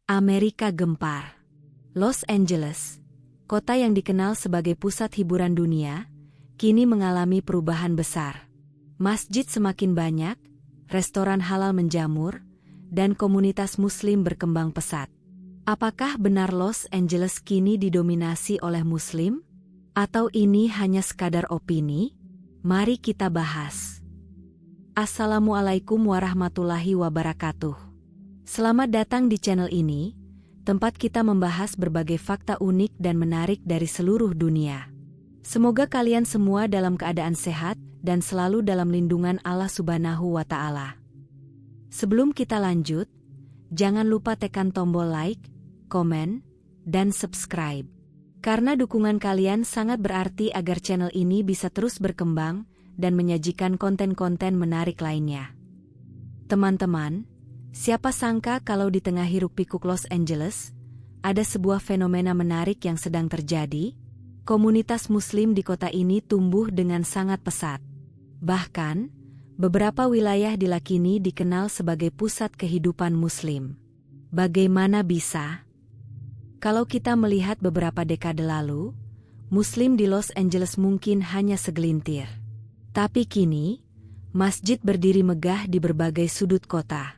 Amerika gempar. Los Angeles, kota yang dikenal sebagai pusat hiburan dunia, kini mengalami perubahan besar. Masjid semakin banyak, restoran halal menjamur, dan komunitas Muslim berkembang pesat. Apakah benar Los Angeles kini didominasi oleh Muslim? Atau ini hanya sekadar opini? Mari kita bahas. Assalamualaikum warahmatullahi wabarakatuh. Selamat datang di channel ini, tempat kita membahas berbagai fakta unik dan menarik dari seluruh dunia. Semoga kalian semua dalam keadaan sehat dan selalu dalam lindungan Allah Subhanahu wa Ta'ala. Sebelum kita lanjut, jangan lupa tekan tombol like, komen, dan subscribe. Karena dukungan kalian sangat berarti agar channel ini bisa terus berkembang dan menyajikan konten-konten menarik lainnya. Teman-teman, siapa sangka kalau di tengah hiruk-pikuk Los Angeles, ada sebuah fenomena menarik yang sedang terjadi? Komunitas Muslim di kota ini tumbuh dengan sangat pesat. Bahkan, beberapa wilayah di kini dikenal sebagai pusat kehidupan Muslim. Bagaimana bisa? Kalau kita melihat beberapa dekade lalu, Muslim di Los Angeles mungkin hanya segelintir. Tapi kini, masjid berdiri megah di berbagai sudut kota.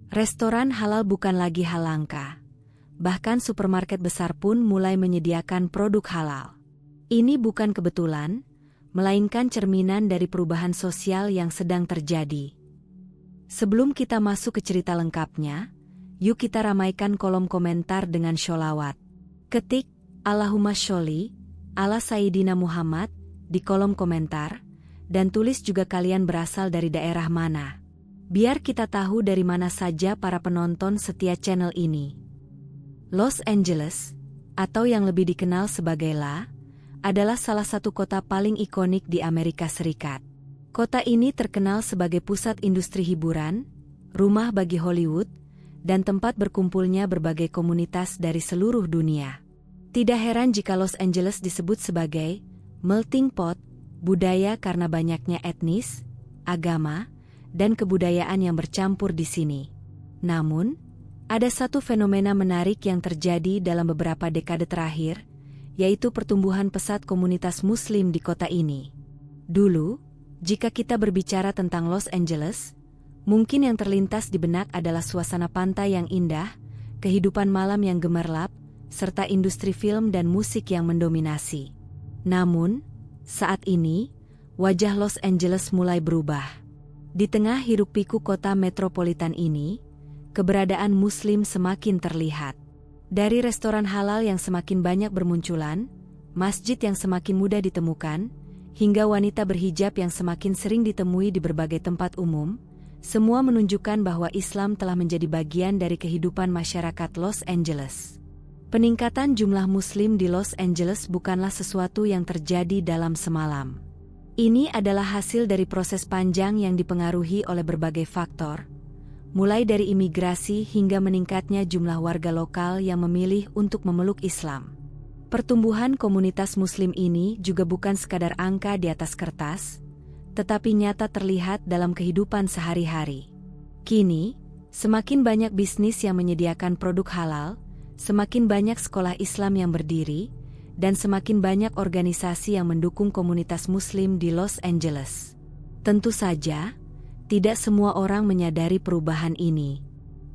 Restoran halal bukan lagi hal langka. Bahkan supermarket besar pun mulai menyediakan produk halal. Ini bukan kebetulan, melainkan cerminan dari perubahan sosial yang sedang terjadi. Sebelum kita masuk ke cerita lengkapnya, yuk kita ramaikan kolom komentar dengan sholawat. Ketik, Allahumma sholli, ala Sayyidina Muhammad, di kolom komentar, dan tulis juga kalian berasal dari daerah mana. Biar kita tahu dari mana saja para penonton setia channel ini. Los Angeles, atau yang lebih dikenal sebagai LA, adalah salah satu kota paling ikonik di Amerika Serikat. Kota ini terkenal sebagai pusat industri hiburan, rumah bagi Hollywood, dan tempat berkumpulnya berbagai komunitas dari seluruh dunia. Tidak heran jika Los Angeles disebut sebagai melting pot budaya karena banyaknya etnis, agama, dan kebudayaan yang bercampur di sini. Namun, ada satu fenomena menarik yang terjadi dalam beberapa dekade terakhir, yaitu pertumbuhan pesat komunitas Muslim di kota ini. Dulu, jika kita berbicara tentang Los Angeles, mungkin yang terlintas di benak adalah suasana pantai yang indah, kehidupan malam yang gemerlap, serta industri film dan musik yang mendominasi. Namun, saat ini, wajah Los Angeles mulai berubah. Di tengah hiruk-pikuk kota metropolitan ini, keberadaan Muslim semakin terlihat. Dari restoran halal yang semakin banyak bermunculan, masjid yang semakin mudah ditemukan, hingga wanita berhijab yang semakin sering ditemui di berbagai tempat umum, semua menunjukkan bahwa Islam telah menjadi bagian dari kehidupan masyarakat Los Angeles. Peningkatan jumlah Muslim di Los Angeles bukanlah sesuatu yang terjadi dalam semalam. Ini adalah hasil dari proses panjang yang dipengaruhi oleh berbagai faktor, mulai dari imigrasi hingga meningkatnya jumlah warga lokal yang memilih untuk memeluk Islam. Pertumbuhan komunitas Muslim ini juga bukan sekadar angka di atas kertas, tetapi nyata terlihat dalam kehidupan sehari-hari. Kini, semakin banyak bisnis yang menyediakan produk halal, semakin banyak sekolah Islam yang berdiri, dan semakin banyak organisasi yang mendukung komunitas Muslim di Los Angeles. Tentu saja, tidak semua orang menyadari perubahan ini.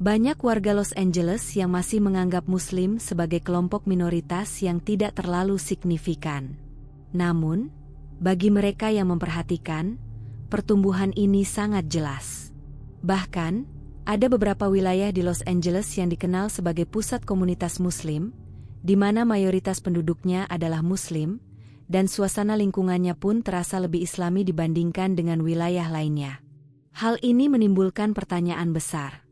Banyak warga Los Angeles yang masih menganggap Muslim sebagai kelompok minoritas yang tidak terlalu signifikan. Namun, bagi mereka yang memperhatikan, pertumbuhan ini sangat jelas. Bahkan, ada beberapa wilayah di Los Angeles yang dikenal sebagai pusat komunitas Muslim, di mana mayoritas penduduknya adalah Muslim, dan suasana lingkungannya pun terasa lebih Islami dibandingkan dengan wilayah lainnya. Hal ini menimbulkan pertanyaan besar.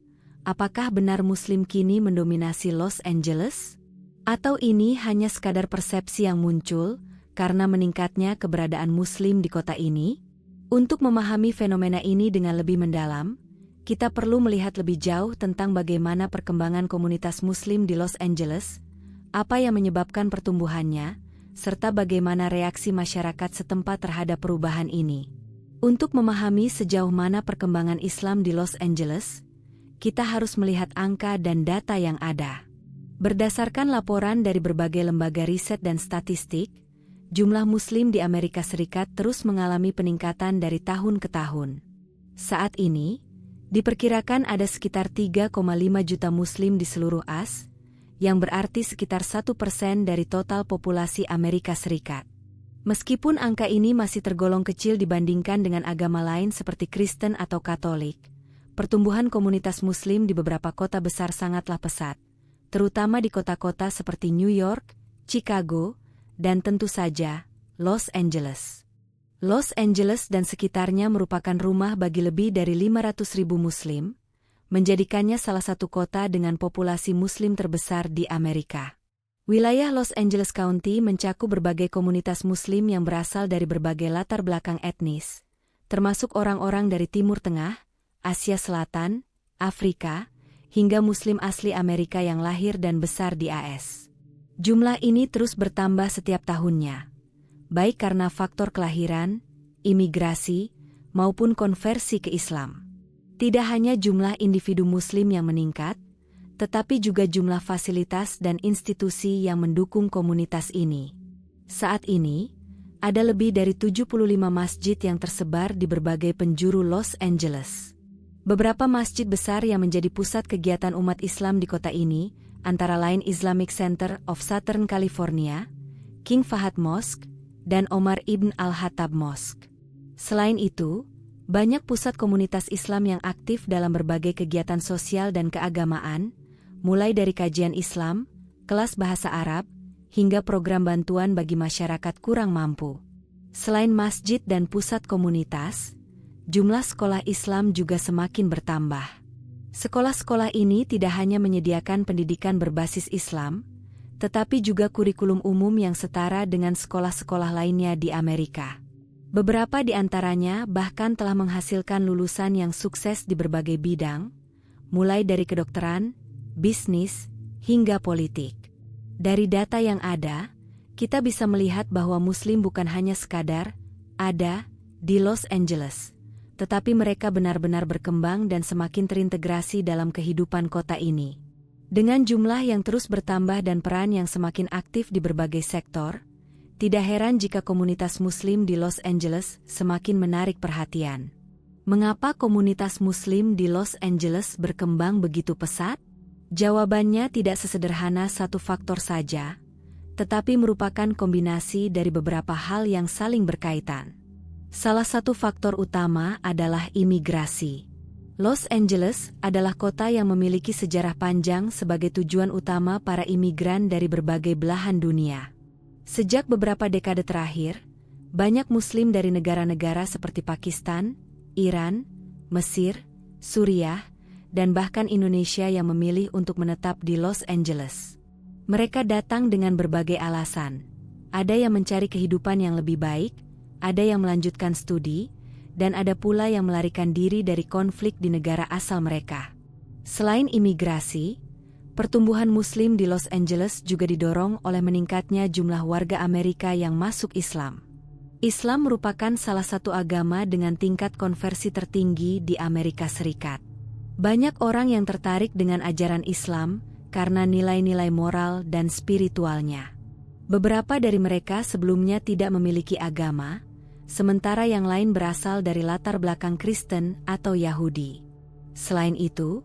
Apakah benar Muslim kini mendominasi Los Angeles? Atau ini hanya sekadar persepsi yang muncul karena meningkatnya keberadaan Muslim di kota ini? Untuk memahami fenomena ini dengan lebih mendalam, kita perlu melihat lebih jauh tentang bagaimana perkembangan komunitas Muslim di Los Angeles, apa yang menyebabkan pertumbuhannya, serta bagaimana reaksi masyarakat setempat terhadap perubahan ini. Untuk memahami sejauh mana perkembangan Islam di Los Angeles, kita harus melihat angka dan data yang ada. Berdasarkan laporan dari berbagai lembaga riset dan statistik, jumlah Muslim di Amerika Serikat terus mengalami peningkatan dari tahun ke tahun. Saat ini, diperkirakan ada sekitar 3,5 juta Muslim di seluruh AS, yang berarti sekitar 1% dari total populasi Amerika Serikat. Meskipun angka ini masih tergolong kecil dibandingkan dengan agama lain seperti Kristen atau Katolik, pertumbuhan komunitas Muslim di beberapa kota besar sangatlah pesat, terutama di kota-kota seperti New York, Chicago, dan tentu saja, Los Angeles. Los Angeles dan sekitarnya merupakan rumah bagi lebih dari 500.000 Muslim, menjadikannya salah satu kota dengan populasi Muslim terbesar di Amerika. Wilayah Los Angeles County mencakup berbagai komunitas Muslim yang berasal dari berbagai latar belakang etnis, termasuk orang-orang dari Timur Tengah, Asia Selatan, Afrika, hingga Muslim asli Amerika yang lahir dan besar di AS. Jumlah ini terus bertambah setiap tahunnya, baik karena faktor kelahiran, imigrasi, maupun konversi ke Islam. Tidak hanya jumlah individu Muslim yang meningkat, tetapi juga jumlah fasilitas dan institusi yang mendukung komunitas ini. Saat ini, ada lebih dari 75 masjid yang tersebar di berbagai penjuru Los Angeles. Beberapa masjid besar yang menjadi pusat kegiatan umat Islam di kota ini, antara lain Islamic Center of Southern California, King Fahad Mosque, dan Omar Ibn Al-Khattab Mosque. Selain itu, banyak pusat komunitas Islam yang aktif dalam berbagai kegiatan sosial dan keagamaan, mulai dari kajian Islam, kelas bahasa Arab, hingga program bantuan bagi masyarakat kurang mampu. Selain masjid dan pusat komunitas, jumlah sekolah Islam juga semakin bertambah. Sekolah-sekolah ini tidak hanya menyediakan pendidikan berbasis Islam, tetapi juga kurikulum umum yang setara dengan sekolah-sekolah lainnya di Amerika. Beberapa di antaranya bahkan telah menghasilkan lulusan yang sukses di berbagai bidang, mulai dari kedokteran, bisnis, hingga politik. Dari data yang ada, kita bisa melihat bahwa Muslim bukan hanya sekadar ada di Los Angeles, tetapi mereka benar-benar berkembang dan semakin terintegrasi dalam kehidupan kota ini. Dengan jumlah yang terus bertambah dan peran yang semakin aktif di berbagai sektor, tidak heran jika komunitas Muslim di Los Angeles semakin menarik perhatian. Mengapa komunitas Muslim di Los Angeles berkembang begitu pesat? Jawabannya tidak sesederhana satu faktor saja, tetapi merupakan kombinasi dari beberapa hal yang saling berkaitan. Salah satu faktor utama adalah imigrasi. Los Angeles adalah kota yang memiliki sejarah panjang sebagai tujuan utama para imigran dari berbagai belahan dunia. Sejak beberapa dekade terakhir, banyak Muslim dari negara-negara seperti Pakistan, Iran, Mesir, Suriah, dan bahkan Indonesia yang memilih untuk menetap di Los Angeles. Mereka datang dengan berbagai alasan. Ada yang mencari kehidupan yang lebih baik, ada yang melanjutkan studi, dan ada pula yang melarikan diri dari konflik di negara asal mereka. Selain imigrasi, pertumbuhan Muslim di Los Angeles juga didorong oleh meningkatnya jumlah warga Amerika yang masuk Islam. Islam merupakan salah satu agama dengan tingkat konversi tertinggi di Amerika Serikat. Banyak orang yang tertarik dengan ajaran Islam karena nilai-nilai moral dan spiritualnya. Beberapa dari mereka sebelumnya tidak memiliki agama, sementara yang lain berasal dari latar belakang Kristen atau Yahudi. Selain itu,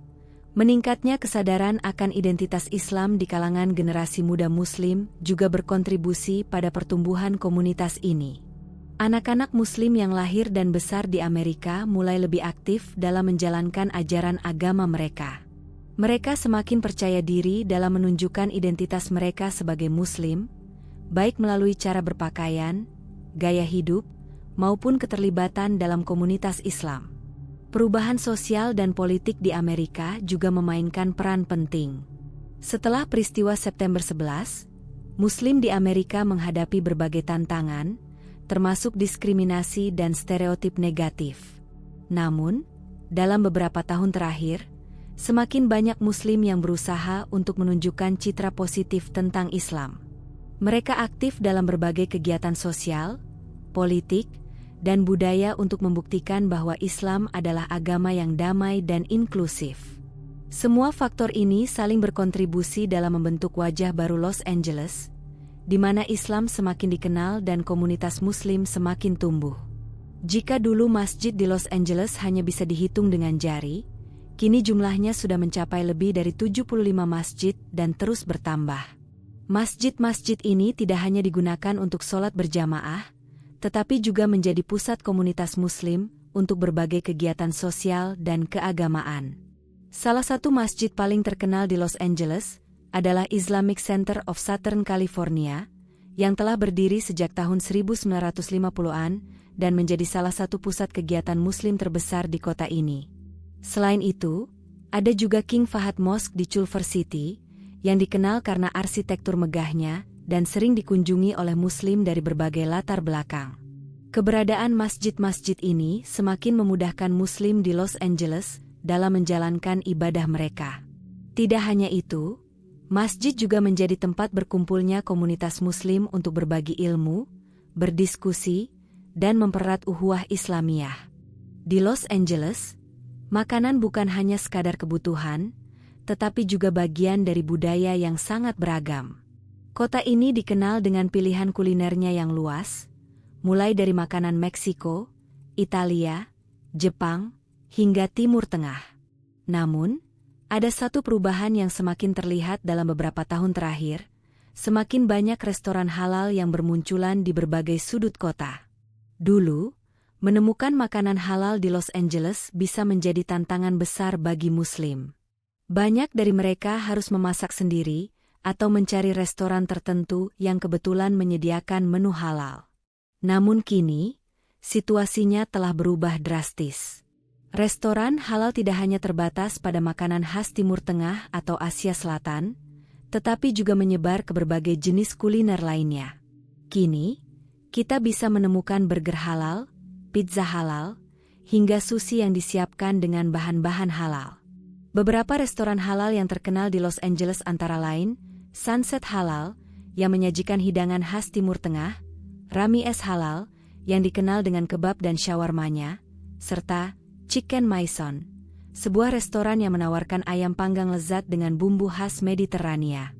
meningkatnya kesadaran akan identitas Islam di kalangan generasi muda Muslim juga berkontribusi pada pertumbuhan komunitas ini. Anak-anak Muslim yang lahir dan besar di Amerika mulai lebih aktif dalam menjalankan ajaran agama mereka. Mereka semakin percaya diri dalam menunjukkan identitas mereka sebagai Muslim, baik melalui cara berpakaian, gaya hidup, maupun keterlibatan dalam komunitas Islam. Perubahan sosial dan politik di Amerika juga memainkan peran penting. Setelah peristiwa September 11, Muslim di Amerika menghadapi berbagai tantangan, termasuk diskriminasi dan stereotip negatif. Namun, dalam beberapa tahun terakhir, semakin banyak Muslim yang berusaha untuk menunjukkan citra positif tentang Islam. Mereka aktif dalam berbagai kegiatan sosial, politik, dan budaya untuk membuktikan bahwa Islam adalah agama yang damai dan inklusif. Semua faktor ini saling berkontribusi dalam membentuk wajah baru Los Angeles, di mana Islam semakin dikenal dan komunitas Muslim semakin tumbuh. Jika dulu masjid di Los Angeles hanya bisa dihitung dengan jari, kini jumlahnya sudah mencapai lebih dari 75 masjid dan terus bertambah. Masjid-masjid ini tidak hanya digunakan untuk sholat berjamaah, tetapi juga menjadi pusat komunitas Muslim untuk berbagai kegiatan sosial dan keagamaan. Salah satu masjid paling terkenal di Los Angeles adalah Islamic Center of Southern California, yang telah berdiri sejak tahun 1950-an dan menjadi salah satu pusat kegiatan Muslim terbesar di kota ini. Selain itu, ada juga King Fahad Mosque di Culver City, yang dikenal karena arsitektur megahnya dan sering dikunjungi oleh Muslim dari berbagai latar belakang. Keberadaan masjid-masjid ini semakin memudahkan Muslim di Los Angeles dalam menjalankan ibadah mereka. Tidak hanya itu, masjid juga menjadi tempat berkumpulnya komunitas Muslim untuk berbagi ilmu, berdiskusi, dan mempererat ukhuwah Islamiyah. Di Los Angeles, makanan bukan hanya sekadar kebutuhan, tetapi juga bagian dari budaya yang sangat beragam. Kota ini dikenal dengan pilihan kulinernya yang luas, mulai dari makanan Meksiko, Italia, Jepang, hingga Timur Tengah. Namun, ada satu perubahan yang semakin terlihat dalam beberapa tahun terakhir, semakin banyak restoran halal yang bermunculan di berbagai sudut kota. Dulu, menemukan makanan halal di Los Angeles bisa menjadi tantangan besar bagi Muslim. Banyak dari mereka harus memasak sendiri atau mencari restoran tertentu yang kebetulan menyediakan menu halal. Namun kini, situasinya telah berubah drastis. Restoran halal tidak hanya terbatas pada makanan khas Timur Tengah atau Asia Selatan, tetapi juga menyebar ke berbagai jenis kuliner lainnya. Kini, kita bisa menemukan burger halal, pizza halal, hingga sushi yang disiapkan dengan bahan-bahan halal. Beberapa restoran halal yang terkenal di Los Angeles antara lain, Sunset Halal, yang menyajikan hidangan khas Timur Tengah, Ramies Halal, yang dikenal dengan kebab dan shawarmanya, serta Chicken Maison, sebuah restoran yang menawarkan ayam panggang lezat dengan bumbu khas Mediterania.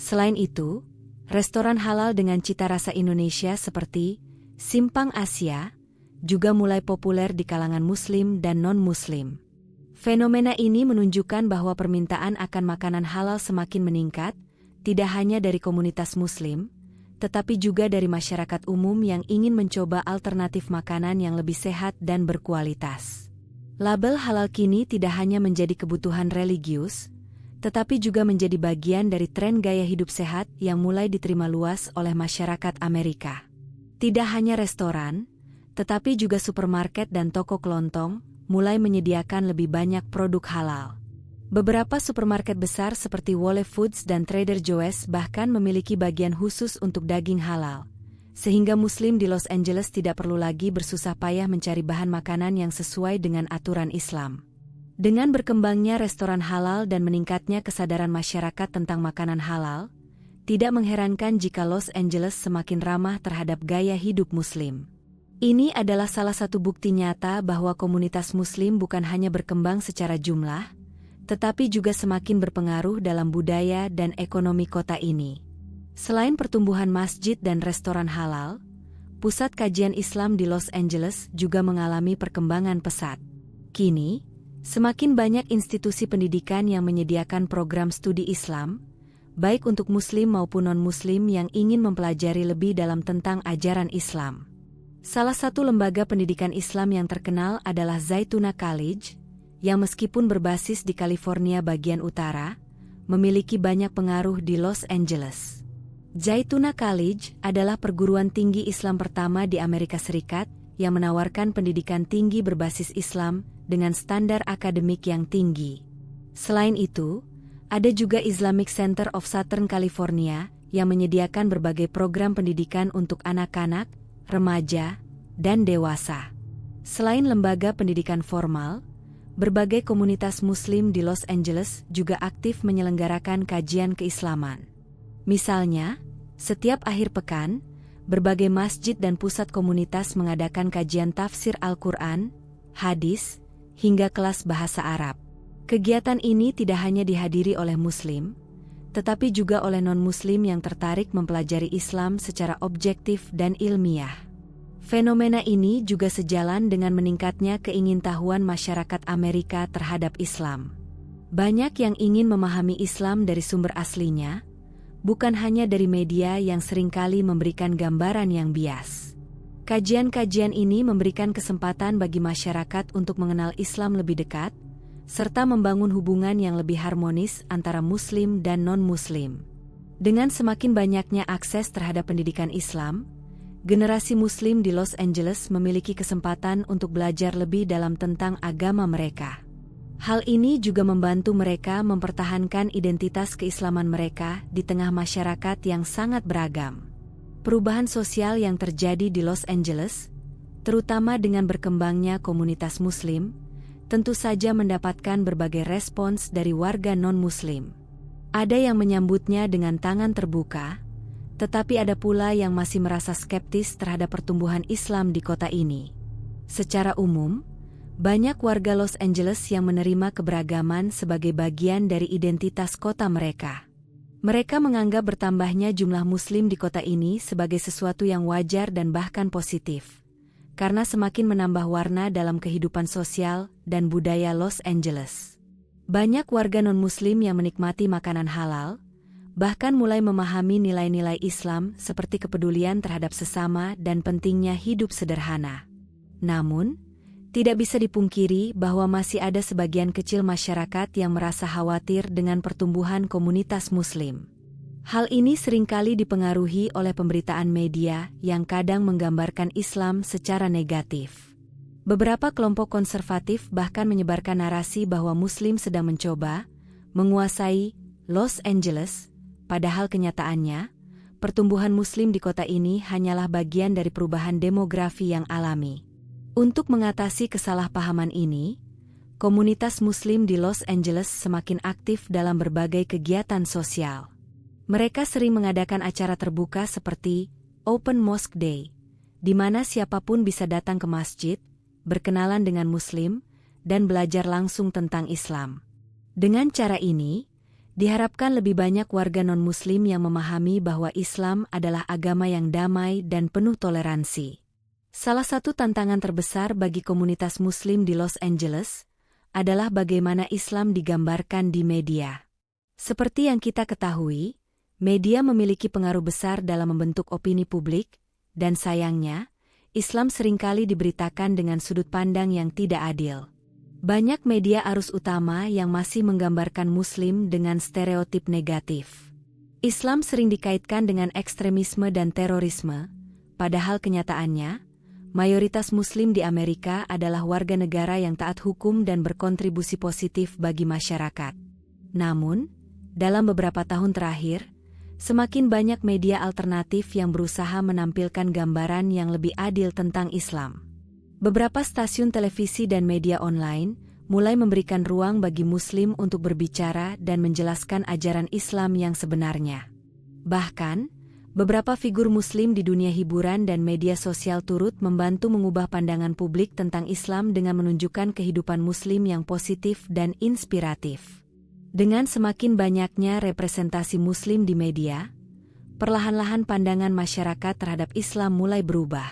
Selain itu, restoran halal dengan cita rasa Indonesia seperti Simpang Asia juga mulai populer di kalangan Muslim dan non-Muslim. Fenomena ini menunjukkan bahwa permintaan akan makanan halal semakin meningkat, tidak hanya dari komunitas Muslim, tetapi juga dari masyarakat umum yang ingin mencoba alternatif makanan yang lebih sehat dan berkualitas. Label halal kini tidak hanya menjadi kebutuhan religius, tetapi juga menjadi bagian dari tren gaya hidup sehat yang mulai diterima luas oleh masyarakat Amerika. Tidak hanya restoran, tetapi juga supermarket dan toko kelontong mulai menyediakan lebih banyak produk halal. Beberapa supermarket besar seperti Whole Foods dan Trader Joe's bahkan memiliki bagian khusus untuk daging halal, sehingga Muslim di Los Angeles tidak perlu lagi bersusah payah mencari bahan makanan yang sesuai dengan aturan Islam. Dengan berkembangnya restoran halal dan meningkatnya kesadaran masyarakat tentang makanan halal, tidak mengherankan jika Los Angeles semakin ramah terhadap gaya hidup Muslim. Ini adalah salah satu bukti nyata bahwa komunitas Muslim bukan hanya berkembang secara jumlah, tetapi juga semakin berpengaruh dalam budaya dan ekonomi kota ini. Selain pertumbuhan masjid dan restoran halal, pusat kajian Islam di Los Angeles juga mengalami perkembangan pesat. Kini, semakin banyak institusi pendidikan yang menyediakan program studi Islam, baik untuk Muslim maupun non-Muslim yang ingin mempelajari lebih dalam tentang ajaran Islam. Salah satu lembaga pendidikan Islam yang terkenal adalah Zaytuna College, yang meskipun berbasis di California bagian utara, memiliki banyak pengaruh di Los Angeles. Zaytuna College adalah perguruan tinggi Islam pertama di Amerika Serikat yang menawarkan pendidikan tinggi berbasis Islam dengan standar akademik yang tinggi. Selain itu, ada juga Islamic Center of Southern California yang menyediakan berbagai program pendidikan untuk anak-anak, remaja, dan dewasa. Selain lembaga pendidikan formal, berbagai komunitas Muslim di Los Angeles juga aktif menyelenggarakan kajian keislaman. Misalnya, setiap akhir pekan, berbagai masjid dan pusat komunitas mengadakan kajian tafsir Al-Quran, hadis, hingga kelas bahasa Arab. Kegiatan ini tidak hanya dihadiri oleh Muslim, tetapi juga oleh non-Muslim yang tertarik mempelajari Islam secara objektif dan ilmiah. Fenomena ini juga sejalan dengan meningkatnya keingintahuan masyarakat Amerika terhadap Islam. Banyak yang ingin memahami Islam dari sumber aslinya, bukan hanya dari media yang seringkali memberikan gambaran yang bias. Kajian-kajian ini memberikan kesempatan bagi masyarakat untuk mengenal Islam lebih dekat, serta membangun hubungan yang lebih harmonis antara Muslim dan non-Muslim. Dengan semakin banyaknya akses terhadap pendidikan Islam, generasi Muslim di Los Angeles memiliki kesempatan untuk belajar lebih dalam tentang agama mereka. Hal ini juga membantu mereka mempertahankan identitas keislaman mereka di tengah masyarakat yang sangat beragam. Perubahan sosial yang terjadi di Los Angeles, terutama dengan berkembangnya komunitas Muslim, tentu saja mendapatkan berbagai respons dari warga non-Muslim. Ada yang menyambutnya dengan tangan terbuka, tetapi ada pula yang masih merasa skeptis terhadap pertumbuhan Islam di kota ini. Secara umum, banyak warga Los Angeles yang menerima keberagaman sebagai bagian dari identitas kota mereka. Mereka menganggap bertambahnya jumlah Muslim di kota ini sebagai sesuatu yang wajar dan bahkan positif, karena semakin menambah warna dalam kehidupan sosial dan budaya Los Angeles. Banyak warga non-Muslim yang menikmati makanan halal, bahkan mulai memahami nilai-nilai Islam seperti kepedulian terhadap sesama dan pentingnya hidup sederhana. Namun, tidak bisa dipungkiri bahwa masih ada sebagian kecil masyarakat yang merasa khawatir dengan pertumbuhan komunitas Muslim. Hal ini seringkali dipengaruhi oleh pemberitaan media yang kadang menggambarkan Islam secara negatif. Beberapa kelompok konservatif bahkan menyebarkan narasi bahwa Muslim sedang mencoba menguasai Los Angeles, padahal kenyataannya, pertumbuhan Muslim di kota ini hanyalah bagian dari perubahan demografi yang alami. Untuk mengatasi kesalahpahaman ini, komunitas Muslim di Los Angeles semakin aktif dalam berbagai kegiatan sosial. Mereka sering mengadakan acara terbuka seperti Open Mosque Day, di mana siapapun bisa datang ke masjid, berkenalan dengan Muslim, dan belajar langsung tentang Islam. Dengan cara ini, diharapkan lebih banyak warga non-Muslim yang memahami bahwa Islam adalah agama yang damai dan penuh toleransi. Salah satu tantangan terbesar bagi komunitas Muslim di Los Angeles adalah bagaimana Islam digambarkan di media. Seperti yang kita ketahui, media memiliki pengaruh besar dalam membentuk opini publik, dan sayangnya, Islam seringkali diberitakan dengan sudut pandang yang tidak adil. Banyak media arus utama yang masih menggambarkan Muslim dengan stereotip negatif. Islam sering dikaitkan dengan ekstremisme dan terorisme, padahal kenyataannya, mayoritas Muslim di Amerika adalah warga negara yang taat hukum dan berkontribusi positif bagi masyarakat. Namun, dalam beberapa tahun terakhir, semakin banyak media alternatif yang berusaha menampilkan gambaran yang lebih adil tentang Islam. Beberapa stasiun televisi dan media online mulai memberikan ruang bagi Muslim untuk berbicara dan menjelaskan ajaran Islam yang sebenarnya. Bahkan, beberapa figur Muslim di dunia hiburan dan media sosial turut membantu mengubah pandangan publik tentang Islam dengan menunjukkan kehidupan Muslim yang positif dan inspiratif. Dengan semakin banyaknya representasi Muslim di media, perlahan-lahan pandangan masyarakat terhadap Islam mulai berubah.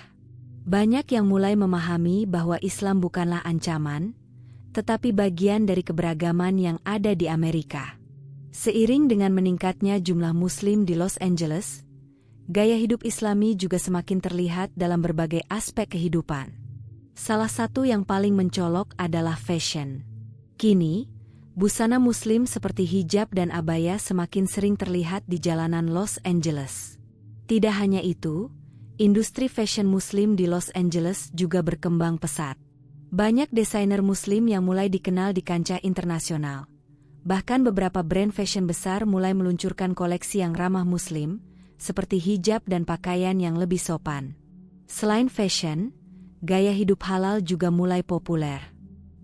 Banyak yang mulai memahami bahwa Islam bukanlah ancaman, tetapi bagian dari keberagaman yang ada di Amerika. Seiring dengan meningkatnya jumlah Muslim di Los Angeles, gaya hidup Islami juga semakin terlihat dalam berbagai aspek kehidupan. Salah satu yang paling mencolok adalah fashion. Kini, busana Muslim seperti hijab dan abaya semakin sering terlihat di jalanan Los Angeles. Tidak hanya itu, industri fashion Muslim di Los Angeles juga berkembang pesat. Banyak desainer Muslim yang mulai dikenal di kancah internasional. Bahkan beberapa brand fashion besar mulai meluncurkan koleksi yang ramah Muslim, seperti hijab dan pakaian yang lebih sopan. Selain fashion, gaya hidup halal juga mulai populer.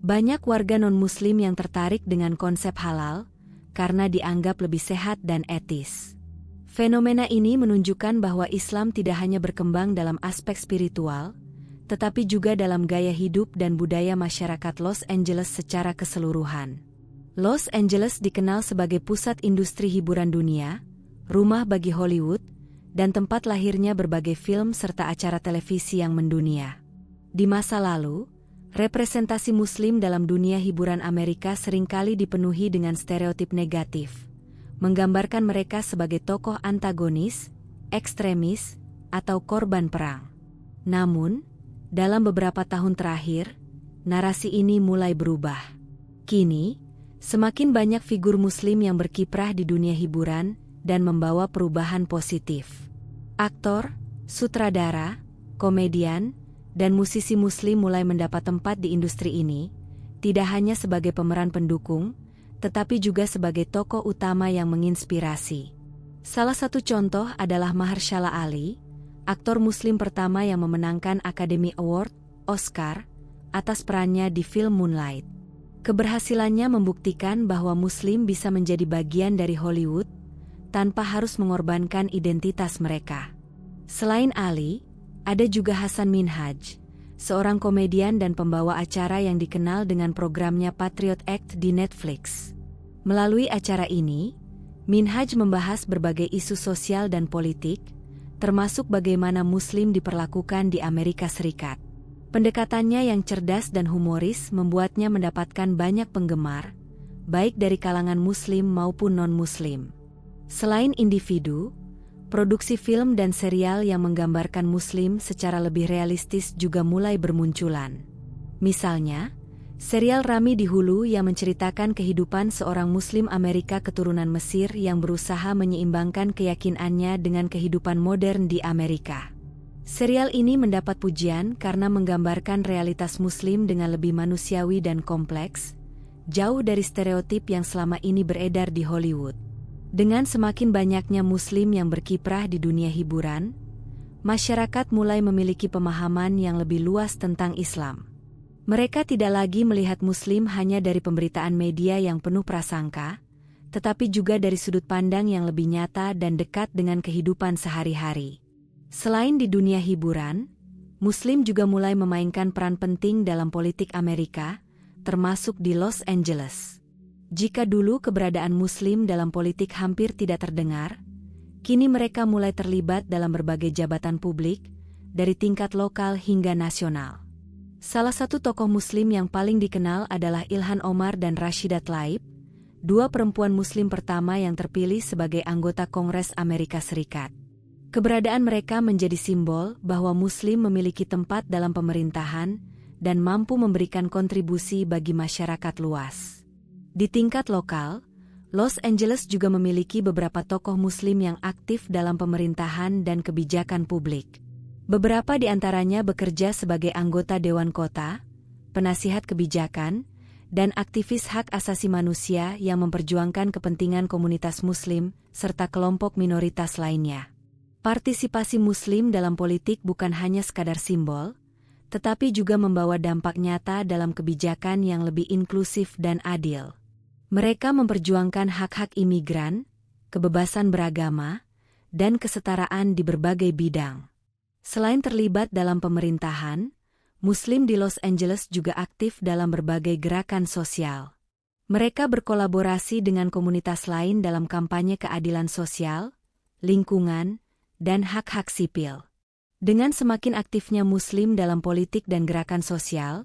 Banyak warga non-Muslim yang tertarik dengan konsep halal, karena dianggap lebih sehat dan etis. Fenomena ini menunjukkan bahwa Islam tidak hanya berkembang dalam aspek spiritual, tetapi juga dalam gaya hidup dan budaya masyarakat Los Angeles secara keseluruhan. Los Angeles dikenal sebagai pusat industri hiburan dunia, rumah bagi Hollywood, dan tempat lahirnya berbagai film serta acara televisi yang mendunia. Di masa lalu, representasi Muslim dalam dunia hiburan Amerika seringkali dipenuhi dengan stereotip negatif, menggambarkan mereka sebagai tokoh antagonis, ekstremis, atau korban perang. Namun, dalam beberapa tahun terakhir, narasi ini mulai berubah. Kini, semakin banyak figur Muslim yang berkiprah di dunia hiburan dan membawa perubahan positif. Aktor, sutradara, komedian, dan musisi Muslim mulai mendapat tempat di industri ini, tidak hanya sebagai pemeran pendukung, tetapi juga sebagai tokoh utama yang menginspirasi. Salah satu contoh adalah Mahershala Ali, aktor Muslim pertama yang memenangkan Academy Award, Oscar, atas perannya di film Moonlight. Keberhasilannya membuktikan bahwa Muslim bisa menjadi bagian dari Hollywood, tanpa harus mengorbankan identitas mereka. Selain Ali, ada juga Hasan Minhaj, seorang komedian dan pembawa acara yang dikenal dengan programnya Patriot Act di Netflix. Melalui acara ini, Minhaj membahas berbagai isu sosial dan politik, termasuk bagaimana Muslim diperlakukan di Amerika Serikat. Pendekatannya yang cerdas dan humoris membuatnya mendapatkan banyak penggemar, baik dari kalangan Muslim maupun non-Muslim. Selain individu, produksi film dan serial yang menggambarkan Muslim secara lebih realistis juga mulai bermunculan. Misalnya, serial Rami di Hulu yang menceritakan kehidupan seorang Muslim Amerika keturunan Mesir yang berusaha menyeimbangkan keyakinannya dengan kehidupan modern di Amerika. Serial ini mendapat pujian karena menggambarkan realitas Muslim dengan lebih manusiawi dan kompleks, jauh dari stereotip yang selama ini beredar di Hollywood. Dengan semakin banyaknya Muslim yang berkiprah di dunia hiburan, masyarakat mulai memiliki pemahaman yang lebih luas tentang Islam. Mereka tidak lagi melihat Muslim hanya dari pemberitaan media yang penuh prasangka, tetapi juga dari sudut pandang yang lebih nyata dan dekat dengan kehidupan sehari-hari. Selain di dunia hiburan, Muslim juga mulai memainkan peran penting dalam politik Amerika, termasuk di Los Angeles. Jika dulu keberadaan Muslim dalam politik hampir tidak terdengar, kini mereka mulai terlibat dalam berbagai jabatan publik, dari tingkat lokal hingga nasional. Salah satu tokoh Muslim yang paling dikenal adalah Ilhan Omar dan Rashida Tlaib, dua perempuan Muslim pertama yang terpilih sebagai anggota Kongres Amerika Serikat. Keberadaan mereka menjadi simbol bahwa Muslim memiliki tempat dalam pemerintahan dan mampu memberikan kontribusi bagi masyarakat luas. Di tingkat lokal, Los Angeles juga memiliki beberapa tokoh Muslim yang aktif dalam pemerintahan dan kebijakan publik. Beberapa di antaranya bekerja sebagai anggota Dewan Kota, penasihat kebijakan, dan aktivis hak asasi manusia yang memperjuangkan kepentingan komunitas Muslim serta kelompok minoritas lainnya. Partisipasi Muslim dalam politik bukan hanya sekadar simbol, tetapi juga membawa dampak nyata dalam kebijakan yang lebih inklusif dan adil. Mereka memperjuangkan hak-hak imigran, kebebasan beragama, dan kesetaraan di berbagai bidang. Selain terlibat dalam pemerintahan, Muslim di Los Angeles juga aktif dalam berbagai gerakan sosial. Mereka berkolaborasi dengan komunitas lain dalam kampanye keadilan sosial, lingkungan, dan hak-hak sipil. Dengan semakin aktifnya Muslim dalam politik dan gerakan sosial,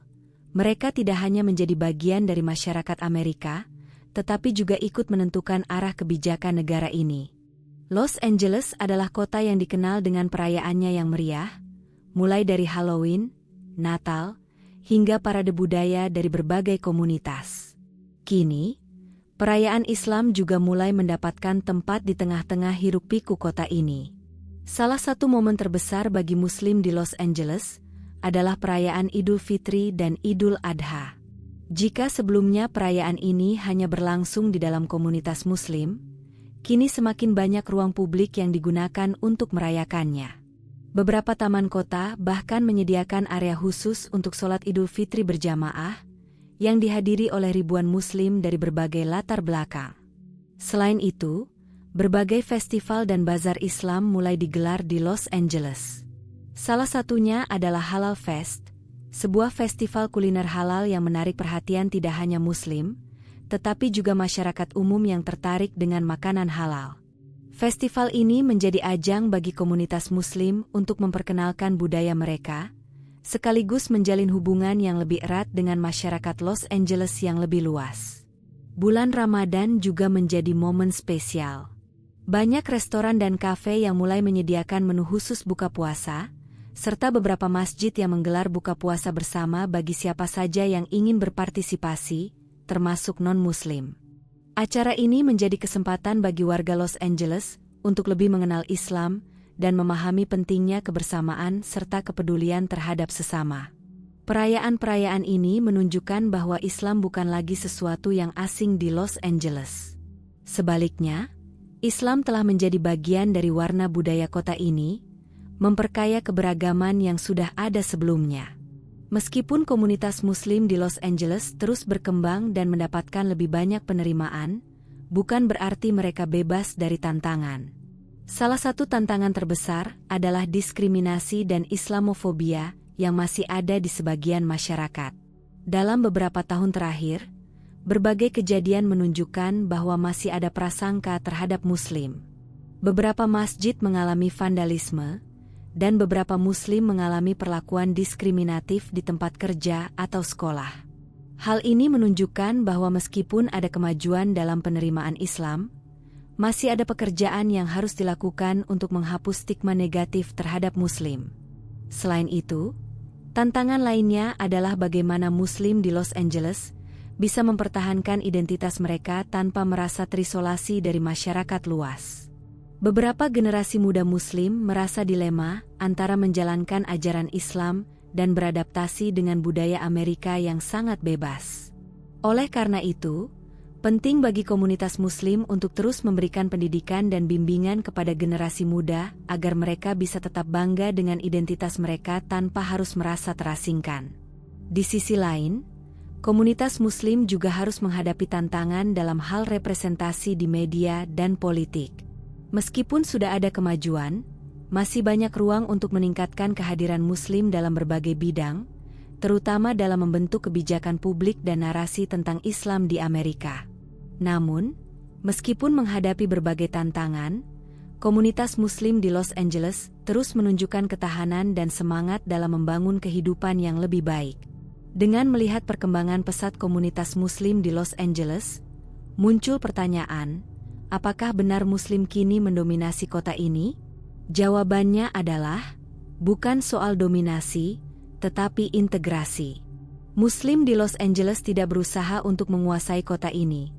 mereka tidak hanya menjadi bagian dari masyarakat Amerika, tetapi juga ikut menentukan arah kebijakan negara ini. Los Angeles adalah kota yang dikenal dengan perayaannya yang meriah, mulai dari Halloween, Natal, hingga parade budaya dari berbagai komunitas. Kini, perayaan Islam juga mulai mendapatkan tempat di tengah-tengah hiruk-pikuk kota ini. Salah satu momen terbesar bagi Muslim di Los Angeles adalah perayaan Idul Fitri dan Idul Adha. Jika sebelumnya perayaan ini hanya berlangsung di dalam komunitas Muslim, kini semakin banyak ruang publik yang digunakan untuk merayakannya. Beberapa taman kota bahkan menyediakan area khusus untuk sholat Idul Fitri berjamaah, yang dihadiri oleh ribuan Muslim dari berbagai latar belakang. Selain itu, berbagai festival dan bazar Islam mulai digelar di Los Angeles. Salah satunya adalah Halal Fest, sebuah festival kuliner halal yang menarik perhatian tidak hanya Muslim, tetapi juga masyarakat umum yang tertarik dengan makanan halal. Festival ini menjadi ajang bagi komunitas Muslim untuk memperkenalkan budaya mereka, sekaligus menjalin hubungan yang lebih erat dengan masyarakat Los Angeles yang lebih luas. Bulan Ramadan juga menjadi momen spesial. Banyak restoran dan kafe yang mulai menyediakan menu khusus buka puasa, serta beberapa masjid yang menggelar buka puasa bersama bagi siapa saja yang ingin berpartisipasi, termasuk non-Muslim. Acara ini menjadi kesempatan bagi warga Los Angeles untuk lebih mengenal Islam dan memahami pentingnya kebersamaan serta kepedulian terhadap sesama. Perayaan-perayaan ini menunjukkan bahwa Islam bukan lagi sesuatu yang asing di Los Angeles. Sebaliknya, Islam telah menjadi bagian dari warna budaya kota ini, memperkaya keberagaman yang sudah ada sebelumnya. Meskipun komunitas Muslim di Los Angeles terus berkembang dan mendapatkan lebih banyak penerimaan, bukan berarti mereka bebas dari tantangan. Salah satu tantangan terbesar adalah diskriminasi dan Islamofobia yang masih ada di sebagian masyarakat. Dalam beberapa tahun terakhir, berbagai kejadian menunjukkan bahwa masih ada prasangka terhadap Muslim. Beberapa masjid mengalami vandalisme, dan beberapa Muslim mengalami perlakuan diskriminatif di tempat kerja atau sekolah. Hal ini menunjukkan bahwa meskipun ada kemajuan dalam penerimaan Islam, masih ada pekerjaan yang harus dilakukan untuk menghapus stigma negatif terhadap Muslim. Selain itu, tantangan lainnya adalah bagaimana Muslim di Los Angeles bisa mempertahankan identitas mereka tanpa merasa terisolasi dari masyarakat luas. Beberapa generasi muda Muslim merasa dilema antara menjalankan ajaran Islam dan beradaptasi dengan budaya Amerika yang sangat bebas. Oleh karena itu, penting bagi komunitas Muslim untuk terus memberikan pendidikan dan bimbingan kepada generasi muda agar mereka bisa tetap bangga dengan identitas mereka tanpa harus merasa terasingkan. Di sisi lain, komunitas Muslim juga harus menghadapi tantangan dalam hal representasi di media dan politik. Meskipun sudah ada kemajuan, masih banyak ruang untuk meningkatkan kehadiran Muslim dalam berbagai bidang, terutama dalam membentuk kebijakan publik dan narasi tentang Islam di Amerika. Namun, meskipun menghadapi berbagai tantangan, komunitas Muslim di Los Angeles terus menunjukkan ketahanan dan semangat dalam membangun kehidupan yang lebih baik. Dengan melihat perkembangan pesat komunitas Muslim di Los Angeles, muncul pertanyaan, apakah benar Muslim kini mendominasi kota ini? Jawabannya adalah, bukan soal dominasi, tetapi integrasi. Muslim di Los Angeles tidak berusaha untuk menguasai kota ini,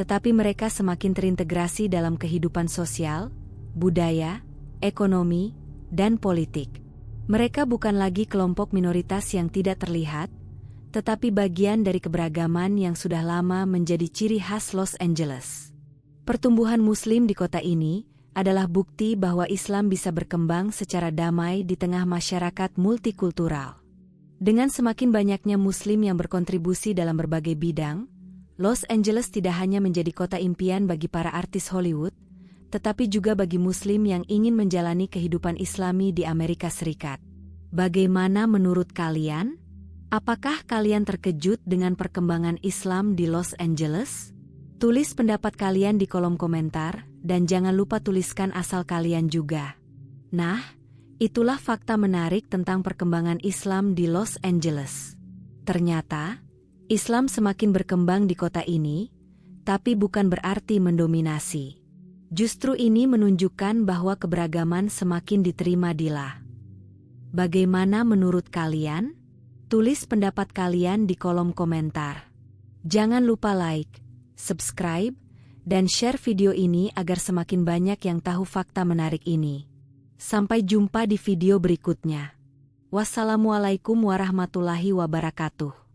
tetapi mereka semakin terintegrasi dalam kehidupan sosial, budaya, ekonomi, dan politik. Mereka bukan lagi kelompok minoritas yang tidak terlihat, tetapi bagian dari keberagaman yang sudah lama menjadi ciri khas Los Angeles. Pertumbuhan Muslim di kota ini adalah bukti bahwa Islam bisa berkembang secara damai di tengah masyarakat multikultural. Dengan semakin banyaknya Muslim yang berkontribusi dalam berbagai bidang, Los Angeles tidak hanya menjadi kota impian bagi para artis Hollywood, tetapi juga bagi Muslim yang ingin menjalani kehidupan Islami di Amerika Serikat. Bagaimana menurut kalian? Apakah kalian terkejut dengan perkembangan Islam di Los Angeles? Tulis pendapat kalian di kolom komentar, dan jangan lupa tuliskan asal kalian juga. Nah, itulah fakta menarik tentang perkembangan Islam di Los Angeles. Ternyata, Islam semakin berkembang di kota ini, tapi bukan berarti mendominasi. Justru ini menunjukkan bahwa keberagaman semakin diterima Dila. Bagaimana menurut kalian? Tulis pendapat kalian di kolom komentar. Jangan lupa like, subscribe, dan share video ini agar semakin banyak yang tahu fakta menarik ini. Sampai jumpa di video berikutnya. Wassalamualaikum warahmatullahi wabarakatuh.